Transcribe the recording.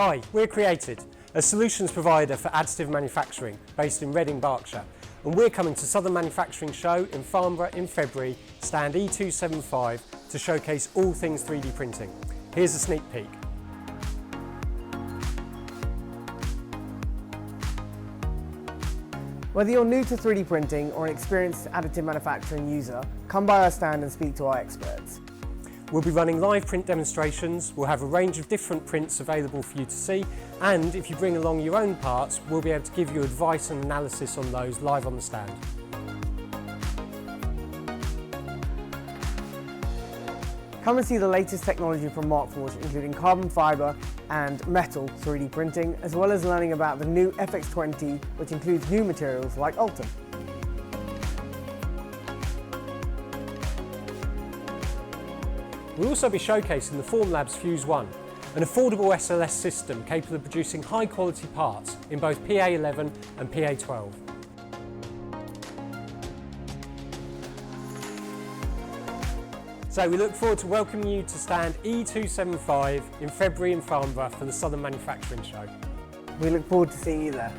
Hi, we're CREAT3D, a solutions provider for additive manufacturing based in Reading, Berkshire. And we're coming to Southern Manufacturing Show in Farnborough in February, Stand E275, to showcase all things 3D printing. Here's a sneak peek. Whether you're new to 3D printing or an experienced additive manufacturing user, come by our stand and speak to our experts. We'll be running live print demonstrations, we'll have a range of different prints available for you to see, and if you bring along your own parts, we'll be able to give you advice and analysis on those live on the stand. Come and see the latest technology from Markforged, including carbon fibre and metal 3D printing, as well as learning about the new FX20, which includes new materials like Ultem. We'll also be showcasing the Formlabs Fuse 1, an affordable SLS system capable of producing high quality parts in both PA11 and PA12. So we look forward to welcoming you to Stand E275 in February in Farnborough for the Southern Manufacturing Show. We look forward to seeing you there.